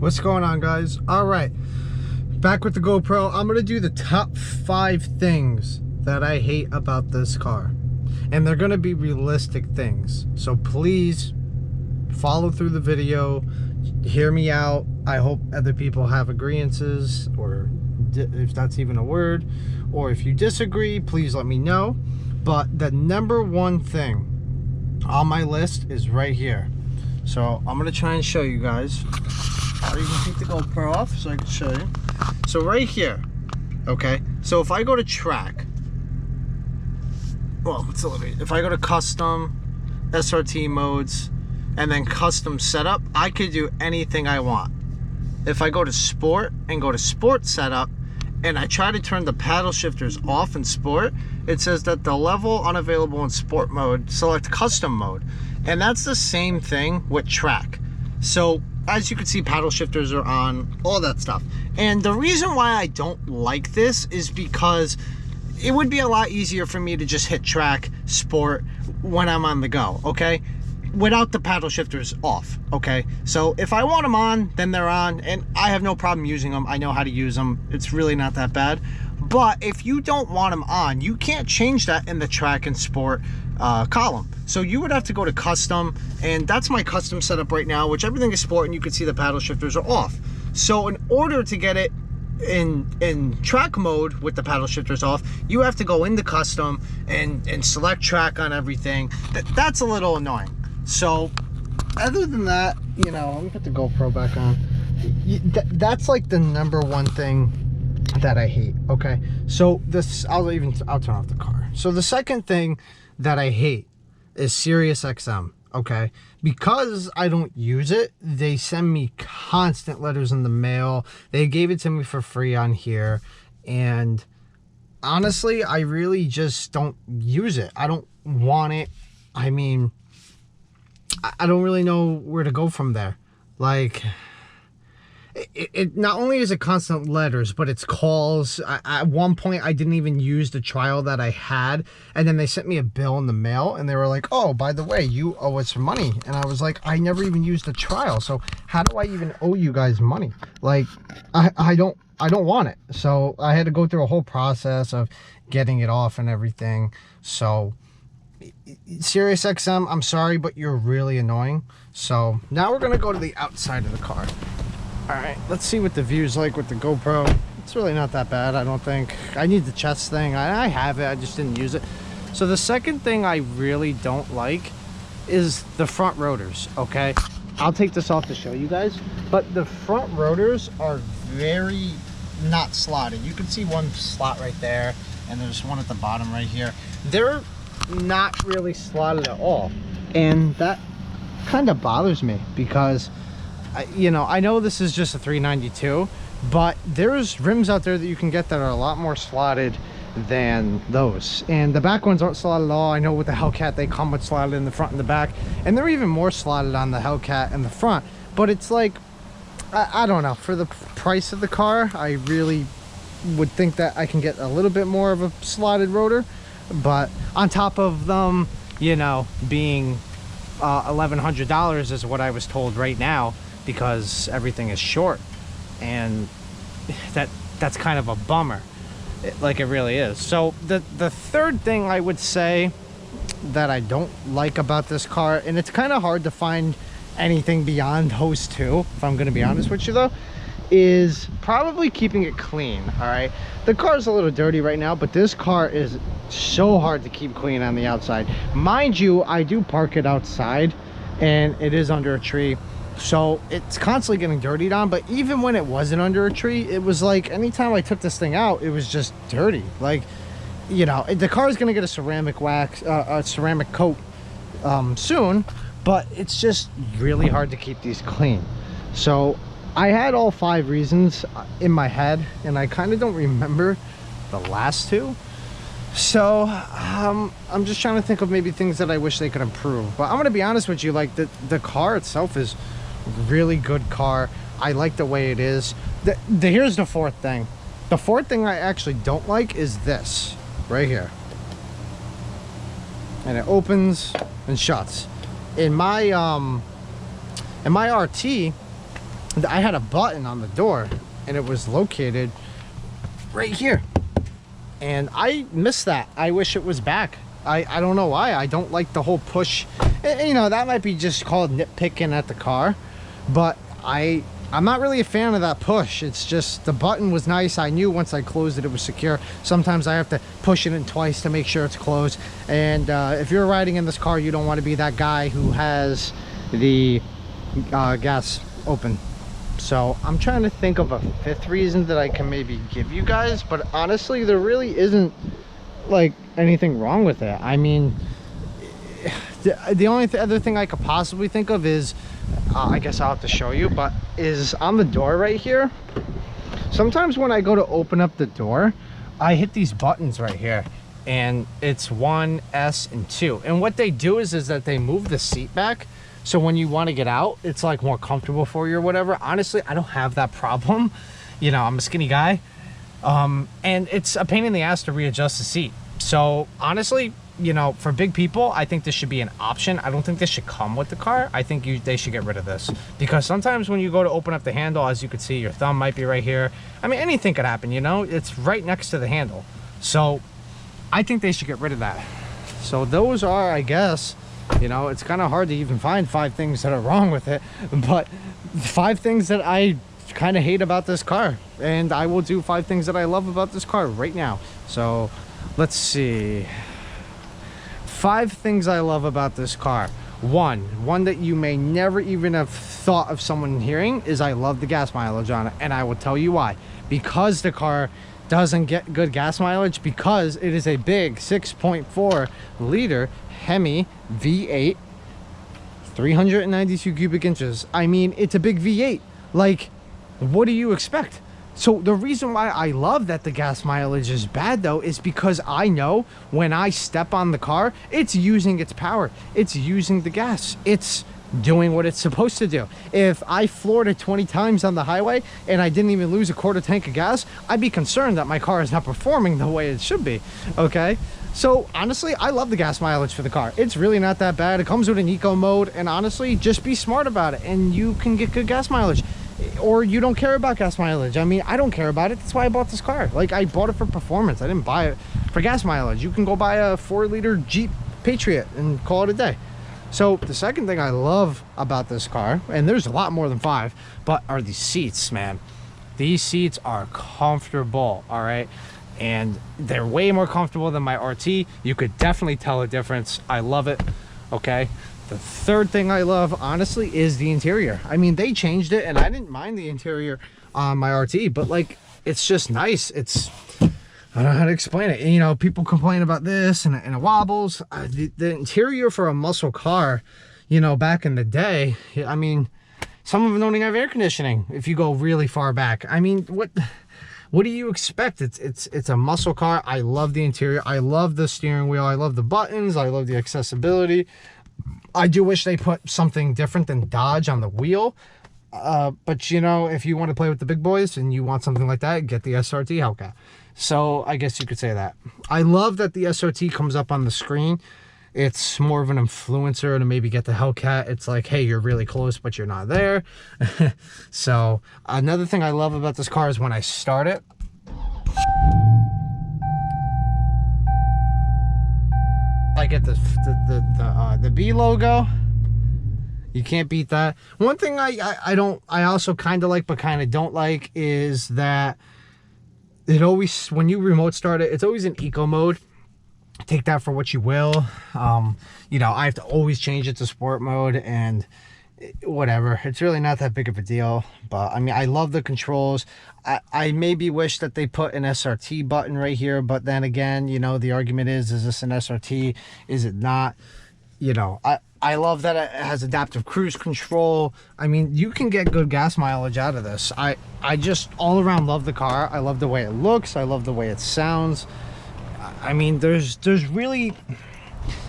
What's going on, guys? All right, back with the GoPro. I'm gonna do the top 5 things that I hate about this car, and they're gonna be realistic things, so please follow through the video, hear me out. I hope other people have agreeances, or if that's even a word, or if you disagree, please let me know. But the number one thing on my list is right here, so I'm gonna try and show you guys. I'll even take the GoPro off so I can show you. So right here, okay, so if I go to track, well, let's elevate. If I go to custom, SRT modes, and then custom setup, I could do anything I want. If I go to sport and go to sport setup, and I try to turn the paddle shifters off in sport, it says that the level unavailable in sport mode, select custom mode. And that's the same thing with track. So as you can see, paddle shifters are on, all that stuff. And the reason why I don't like this is because it would be a lot easier for me to just hit track, sport when I'm on the go, okay? Without the paddle shifters off, okay? So if I want them on, then they're on, and I have no problem using them. I know how to use them. It's really not that bad. But if you don't want them on, you can't change that in the track and sport column. So you would have to go to custom, and that's my custom setup right now, which everything is sport, and you can see the paddle shifters are off. So in order to get it in track mode with the paddle shifters off, you have to go into custom and select track on everything. That's a little annoying. So other than that, you know, let me put the GoPro back on. That's like the number one thing that I hate, okay? So this, I'll turn off the car. So the second thing that I hate is Sirius XM, okay? Because I don't use it, they send me constant letters in the mail. They gave it to me for free on here, and honestly, I really just don't use it. I don't want it. I mean, I don't really know where to go from there. Like, it not only is it constant letters, but it's calls. At one point, I didn't even use the trial that I had, and then they sent me a bill in the mail, and they were like, oh, by the way, you owe us money. And I was like, I never even used the trial, so how do I even owe you guys money? Like, I don't want it. So I had to go through a whole process of getting it off and everything. So Sirius XM, I'm sorry, but you're really annoying. So now we're gonna go to the outside of the car. All right, let's see what the view's like with the GoPro. It's really not that bad, I don't think. I need the chest thing. I have it, I just didn't use it. So the second thing I really don't like is the front rotors, okay? I'll take this off to show you guys, but the front rotors are very not slotted. You can see one slot right there, and there's one at the bottom right here. They're not really slotted at all, and that kind of bothers me because you know, I know this is just a 392, but there's rims out there that you can get that are a lot more slotted than those, and the back ones aren't slotted at all. I know with the Hellcat they come with slotted in the front and the back, and they're even more slotted on the Hellcat in the front. But it's like, I don't know, for the price of the car, I really would think that I can get a little bit more of a slotted rotor. But on top of them, you know, being $1,100 is what I was told right now, because everything is short, and that's kind of a bummer. Like, it really is. So the third thing I would say that I don't like about this car, and it's kind of hard to find anything beyond those two, if I'm going to be honest with you though, is probably keeping it clean. All right, the car's a little dirty right now, but this car is so hard to keep clean on the outside. Mind you, I do park it outside, and it is under a tree, so it's constantly getting dirtied on. But even when it wasn't under a tree, it was like anytime I took this thing out, it was just dirty. Like, you know, the car is going to get a ceramic wax, a ceramic coat soon, but it's just really hard to keep these clean. So I had all 5 reasons in my head, and I kind of don't remember the last 2. So I'm just trying to think of maybe things that I wish they could improve. But I'm gonna be honest with you, like, the car itself is a really good car. I like the way it is. Here's the fourth thing. The fourth thing I actually don't like is this right here, and it opens and shuts. In my RT, I had a button on the door and it was located right here, and I missed that. I wish it was back. I don't know why. I don't like the whole push. You know, that might be just called nitpicking at the car, but I'm not really a fan of that push. It's just the button was nice. I knew once I closed it, it was secure. Sometimes I have to push it in twice to make sure it's closed. And if you're riding in this car, you don't want to be that guy who has the gas open. So I'm trying to think of a fifth reason that I can maybe give you guys, but honestly, there really isn't like anything wrong with it. I mean, the only other thing I could possibly think of is I guess I'll have to show you, but is on the door right here. Sometimes when I go to open up the door, I hit these buttons right here, and it's 1, S, and 2, and what they do is that they move the seat back, so when you want to get out, it's like more comfortable for you or whatever. Honestly, I don't have that problem. You know, I'm a skinny guy, and it's a pain in the ass to readjust the seat. So honestly, you know, for big people, I think this should be an option. I don't think this should come with the car. I think they should get rid of this, because sometimes when you go to open up the handle, as you can see, your thumb might be right here. I mean, anything could happen, you know, it's right next to the handle. So I think they should get rid of that. So those are, I guess, you know, it's kind of hard to even find 5 things that are wrong with it, but 5 things that I kind of hate about this car, and I will do 5 things that I love about this car right now. So let's see. 5 things I love about this car. One that you may never even have thought of someone hearing is I love the gas mileage on it, and I will tell you why. Because the car doesn't get good gas mileage, because it is a big 6.4 liter Hemi V8, 392 cubic inches. I mean, it's a big V8. Like, what do you expect? So the reason why I love that the gas mileage is bad though is because I know when I step on the car, it's using its power, it's using the gas, it's doing what it's supposed to do. If I floored it 20 times on the highway and I didn't even lose a quarter tank of gas, I'd be concerned that my car is not performing the way it should be. Okay, so honestly, I love the gas mileage for the car. It's really not that bad. It comes with an eco mode, and honestly, just be smart about it and you can get good gas mileage. Or you don't care about gas mileage. I mean, I don't care about it. That's why I bought this car. Like, I bought it for performance. I didn't buy it for gas mileage. You can go buy a 4-liter Jeep Patriot and call it a day. So the second thing I love about this car, and there's a lot more than 5, but are these seats, man. These seats are comfortable, all right? And they're way more comfortable than my RT. You could definitely tell a difference. I love it, okay? The third thing I love, honestly, is the interior. I mean, they changed it, and I didn't mind the interior on my RT, but like, it's just nice. It's, I don't know how to explain it. You know, people complain about this and it wobbles. The interior for a muscle car, you know, back in the day, I mean, some of them don't even have air conditioning if you go really far back. I mean, what do you expect? It's a muscle car. I love the interior. I love the steering wheel. I love the buttons. I love the accessibility. I do wish they put something different than Dodge on the wheel. But you know, if you want to play with the big boys and you want something like that, get the SRT Hellcat. So I guess you could say that. I love that the SRT comes up on the screen. It's more of an influencer to maybe get the Hellcat. It's like, hey, you're really close, but you're not there. So another thing I love about this car is when I start it, I get the B logo. You can't beat that. One thing I also kind of like but kind of don't like is that it always, when you remote start it, it's always in eco mode. Take that for what you will. You know, I have to always change it to sport mode, and whatever, it's really not that big of a deal. But I mean, I love the controls. I maybe wish that they put an SRT button right here, but then again, you know, the argument is this an SRT? Is it not? You know, I love that it has adaptive cruise control. I mean, you can get good gas mileage out of this. I just all around love the car. I love the way it looks. I love the way it sounds. I mean, there's really,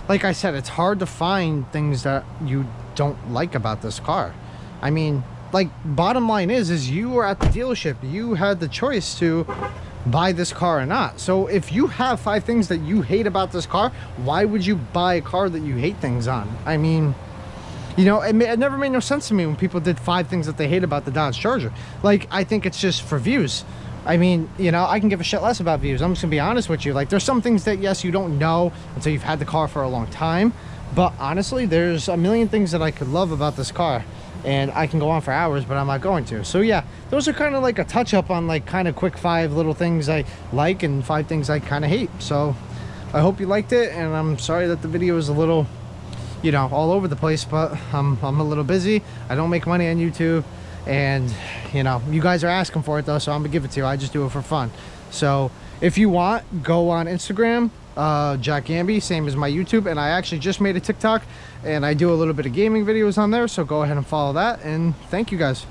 like I said, it's hard to find things that you don't like about this car. I mean, like, bottom line is you were at the dealership. You had the choice to buy this car or not. So if you have 5 things that you hate about this car, why would you buy a car that you hate things on? I mean, You know, it never made no sense to me when people did 5 things that they hate about the Dodge Charger. Like, I think it's just for views. I mean, you know, I can give a shit less about views. I'm just gonna be honest with you. Like, there's some things that, yes, you don't know until you've had the car for a long time. But honestly, there's a million things that I could love about this car. And I can go on for hours, but I'm not going to. So yeah, those are kind of like a touch up on like kind of quick 5 little things I like and 5 things I kind of hate. So I hope you liked it, and I'm sorry that the video is a little, you know, all over the place, but I'm a little busy. I don't make money on YouTube, and you know, you guys are asking for it though, so I'm gonna give it to you. I just do it for fun. So if you want, go on Instagram, Jack Gamby, same as my YouTube, and I actually just made a TikTok and I do a little bit of gaming videos on there, so go ahead and follow that, and thank you guys.